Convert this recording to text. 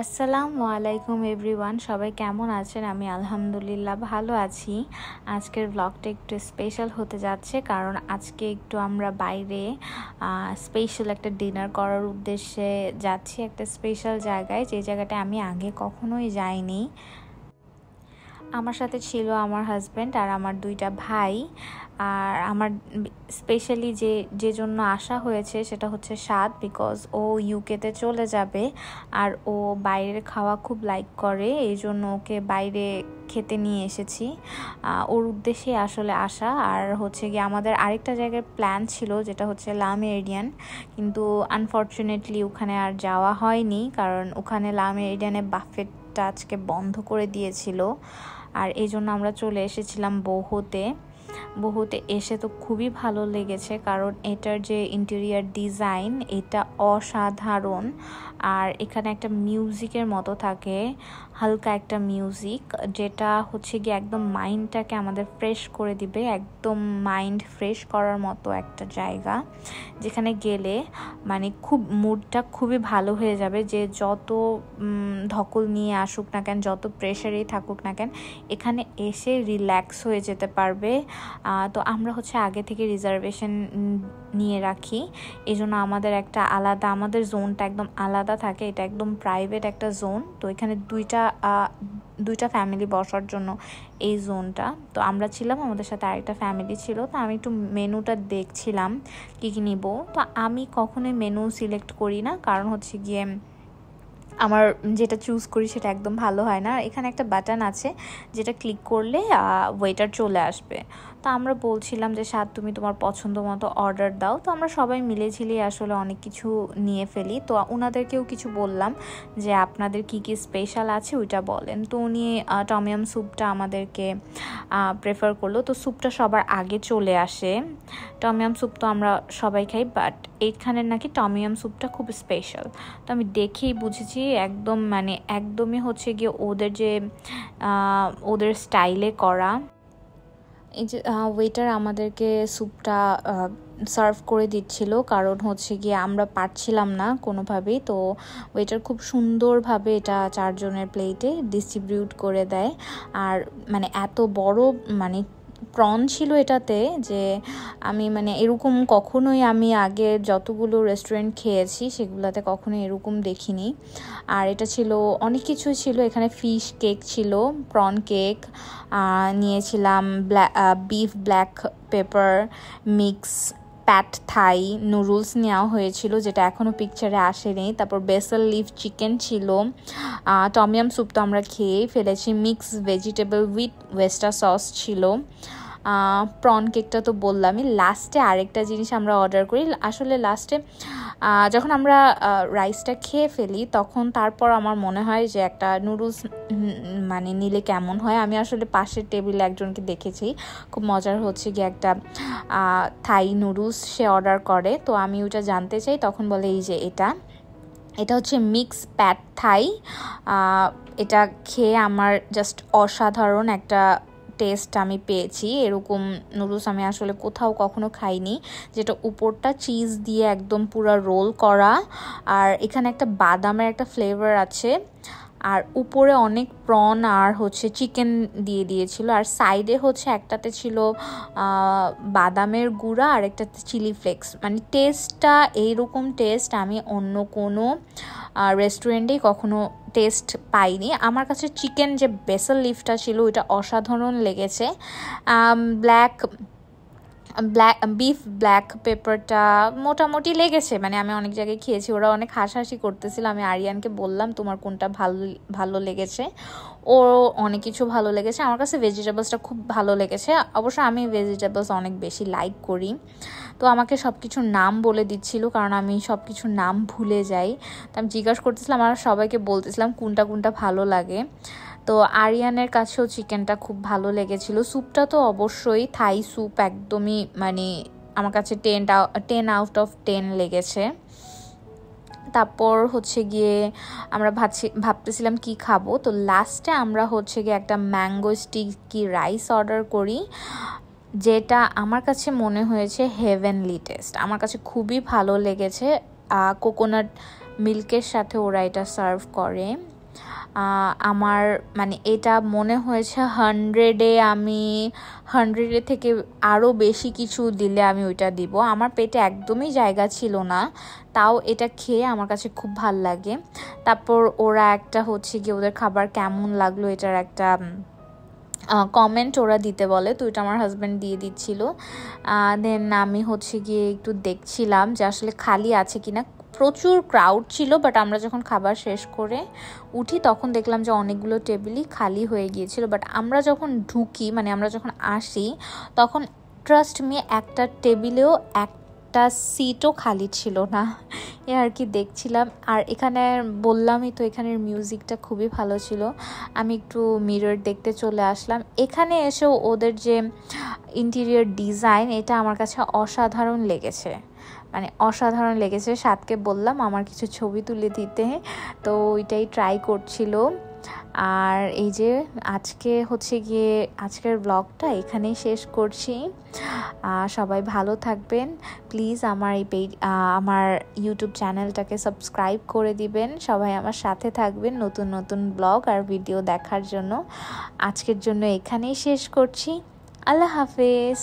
আসসালামু আলাইকুম এভরিওয়ান, সবাই কেমন আছেন? আমি আলহামদুলিল্লাহ ভালো আছি। আজকের ব্লগটা একটু স্পেশাল হতে যাচ্ছে, কারণ আজকে একটু আমরা বাইরে স্পেশাল একটা ডিনার করার উদ্দেশ্যে যাচ্ছি একটা স্পেশাল জায়গায়, যে জায়গাটা আমি আগে কখনোই যাইনি। আমার সাথে ছিল আমার হাজব্যান্ড আর আমার দুইটা ভাই। আর আমার স্পেশালি যে জন্য আসা হয়েছে সেটা হচ্ছে স্বাদ, বিকজ ও ইউকেতে চলে যাবে আর ও বাইরের খাওয়া খুব লাইক করে, এই জন্য ওকে বাইরে খেতে নিয়ে এসেছি। ওর উদ্দেশ্যে আসলে আসা। আর হচ্ছে গিয়ে আমাদের আরেকটা জায়গায় প্ল্যান ছিল, যেটা হচ্ছে লা মেরিডিয়ান, কিন্তু আনফর্চুনেটলি ওখানে আর যাওয়া হয়নি, কারণ ওখানে লা মেরিডিয়ানে বাফেটটা আজকে বন্ধ করে দিয়েছিল। আর এই জন্য আমরা চলে এসেছিলাম বহুতে এসে তো খুবই ভালো লেগেছে, কারণ এটার যে ইন্টেরিয়ার ডিজাইন এটা অসাধারণ। আর এখানে একটা মিউজিকের মতো থাকে, হালকা একটা মিউজিক, যেটা হচ্ছে গিয়ে একদম মাইন্ডটাকে আমাদের ফ্রেশ করে দিবে, একদম মাইন্ড ফ্রেশ করার মতো একটা জায়গা, যেখানে গেলে মানে খুব মুডটা খুবই ভালো হয়ে যাবে। যে যত ধকল নিয়ে আসুক না কেন, যত প্রেশারেই থাকুক না কেন, এখানে এসে রিল্যাক্স হয়ে যেতে পারবে। তো আমরা হচ্ছে আগে থেকে রিজার্ভেশন নিয়ে রাখি, এই জন্য আমাদের একটা আলাদা, আমাদের জোনটা একদম আলাদা থাকে, এটা একদম প্রাইভেট একটা জোন। তো এখানে দুইটা ফ্যামিলি বসার জন্য এই জোনটা। তো আমরা ছিলাম, আমাদের সাথে আরেকটা ফ্যামিলি ছিল। তো আমি একটু মেনুটা দেখছিলাম কী কী নিব। তো আমি কখনোই মেনু সিলেক্ট করি না, কারণ হচ্ছে গিয়ে আমার যেটা চুজ করি সেটা একদম ভালো হয় না। এখানে একটা বাটন আছে যেটা ক্লিক করলে ওয়েটার চলে আসবে। তো আমরা বলছিলাম যে স্বাদ, তুমি তোমার পছন্দ মতো অর্ডার দাও। তো আমরা সবাই মিলেঝিলিয়ে আসলে অনেক কিছু নিয়ে ফেলি। তো ওনাদেরকেও কিছু বললাম যে আপনাদের কি কি স্পেশাল আছে ওইটা বলেন। তো উনি টমিয়াম স্যুপটা আমাদেরকে প্রেফার করলো। তো স্যুপটা সবার আগে চলে আসে। টমিয়াম স্যুপ তো আমরা সবাই খাই, বাট এইখানের নাকি টমিয়াম স্যুপটা খুব স্পেশাল। তো আমি দেখেই বুঝেছি একদমই হচ্ছে গিয়ে ওদের স্টাইলে করা। এই যে ওয়েটার আমাদেরকে স্যুপটা সার্ভ করে দিচ্ছিল, কারণ হচ্ছে গিয়ে আমরা পারছিলাম না কোনোভাবেই। তো ওয়েটার খুব সুন্দরভাবে এটা 4 জনের প্লেটে ডিস্ট্রিবিউট করে দেয়। আর এত বড় প্রন ছিল এটাতে, যে আমি এরকম কখনোই, আমি আগে যতগুলো রেস্টুরেন্ট খেয়েছি সেগুলোতে কখনোই এরকম দেখিনি। আর এটা ছিল অনেক কিছুই ছিল, এখানে ফিশ কেক ছিল, প্রন কেক নিয়েছিলাম, বিফ ব্ল্যাক পেপার মিক্স, প্যাট থাই নুডলস নেওয়া হয়েছিল, যেটা এখনও পিকচারে আসেনি। তারপর বেসল লিফ চিকেন ছিল, টমিয়াম স্যুপ তো আমরা খেয়েই ফেলেছি, mix vegetable with oyster sauce ছিল, প্রন কেকটা তো বললামই। লাস্টে আরেকটা জিনিস আমরা অর্ডার করি, আসলে লাস্টে যখন আমরা রাইসটা খেয়ে ফেলি তখন তারপর আমার মনে হয় যে একটা নুডলস নিলে কেমন হয়। আমি আসলে পাশের টেবিলে একজনকে দেখেছি, খুব মজার হচ্ছে গিয়ে একটা থাই নুডলস সে অর্ডার করে। তো আমি ওটা জানতে চাই, তখন বলে এই যে এটা হচ্ছে মিক্স প্যাট থাই। এটা খেয়ে আমার জাস্ট অসাধারণ একটা টেস্ট আমি পেয়েছি। এরকম নুডলস আমি আসলে কোথাও কখনো খাইনি, যেটা উপরটা চিজ দিয়ে একদম পুরো রোল করা, আর এখানে একটা বাদামের একটা ফ্লেভার আছে, আর উপরে অনেক প্রন আর হচ্ছে চিকেন দিয়ে দিয়েছিল, আর সাইডে হচ্ছে একটাতে ছিল বাদামের গুঁড়া আর একটাতে চিলি ফ্লেক্স। টেস্টটা এইরকম টেস্ট আমি অন্য কোনো রেস্টুরেন্টেই কখনো টেস্ট পাইনি। আমার কাছে চিকেন যে বেসল লিফটা ছিল ওইটা অসাধারণ লেগেছে। বিফ ব্ল্যাক পেপারটা মোটামুটি লেগেছে, আমি অনেক জায়গায় খেয়েছি, ওরা অনেক হাসাহাসি করতেছিল। আমি আরিয়ানকে বললাম তোমার কোনটা ভালো লেগেছে, ও অনেক কিছু ভালো লেগেছে। আমার কাছে ভেজিটেবলসটা খুব ভালো লেগেছে, অবশ্য আমি ভেজিটেবলস অনেক বেশি লাইক করি। তো আমাকে সব কিছুর নাম বলে দিচ্ছিল, কারণ আমি সব কিছুর নাম ভুলে যাই। তো আমি জিজ্ঞাসা করতেছিলাম আর সবাইকে বলতেছিলাম কোনটা ভালো লাগে। তো আরিয়ানের কাছেও চিকেনটা খুব ভালো লেগেছিল। স্যুপটা তো অবশ্যই থাই স্যুপ, একদমই আমার কাছে 10 আউট অফ 10 লেগেছে। তারপর হচ্ছে গিয়ে আমরা ভাবতেছিলাম কি খাবো। তো লাস্টে আমরা হচ্ছে গিয়ে একটা ম্যাঙ্গো স্টিকি রাইস অর্ডার করি, যেটা আমার কাছে মনে হয়েছে হেভেনলি টেস্ট। আমার কাছে খুবই ভালো লেগেছে। কোকোনাট মিল্কের সাথে ওরা এটা সার্ভ করে। আমার মানে এটা মনে হয়েছে 100-এ আমি 100-এর থেকে আরও বেশি কিছু দিলে আমি ওইটা দিব। আমার পেটে একদমই জায়গা ছিল না, তাও এটা খেয়ে আমার কাছে খুব ভাল লাগে। তারপর ওরা একটা হচ্ছে কি ওদের খাবার কেমন লাগলো এটার একটা কমেন্ট ওরা দিতে বলে, তো এটা আমার হাজব্যান্ড দিয়ে দিচ্ছিল। দেন আমি হচ্ছে গিয়ে একটু দেখছিলাম যে আসলে খালি আছে কিনা। প্রচুর ক্রাউড ছিল, বাট আমরা যখন খাবার শেষ করে উঠি তখন দেখলাম যে অনেকগুলো টেবিলই খালি হয়ে গিয়েছিল। বাট আমরা যখন ঢুকি মানে আমরা যখন আসি তখন ট্রাস্ট মি একটা টেবিলেও একটা সিটও খালি ছিল না। এ আর কি দেখছিলাম। আর এখানে বললামই তো এখানের মিউজিকটা খুবই ভালো ছিল। আমি একটু মিরর দেখতে চলে আসলাম। এখানে এসেও ওদের যে ইন্টেরিয়র ডিজাইন এটা আমার কাছে অসাধারণ লেগেছে, মানে অসাধারণ লেগেছে। সাথকে বললাম আমার কিছু ছবি তুলে দিতে, তো ওইটাই ট্রাই করছিল। আর এই যে আজকে হচ্ছে গিয়ে আজকের ব্লগটা এখানেই শেষ করছি। সবাই ভালো থাকবেন প্লিজ। আমার আমার ইউটিউব চ্যানেলটাকে সাবস্ক্রাইব করে দিবেন। সবাই আমার সাথে থাকবেন নতুন নতুন ব্লগ আর ভিডিও দেখার জন্য। আজকের জন্য এখানেই শেষ করছি। আল্লাহ হাফেজ।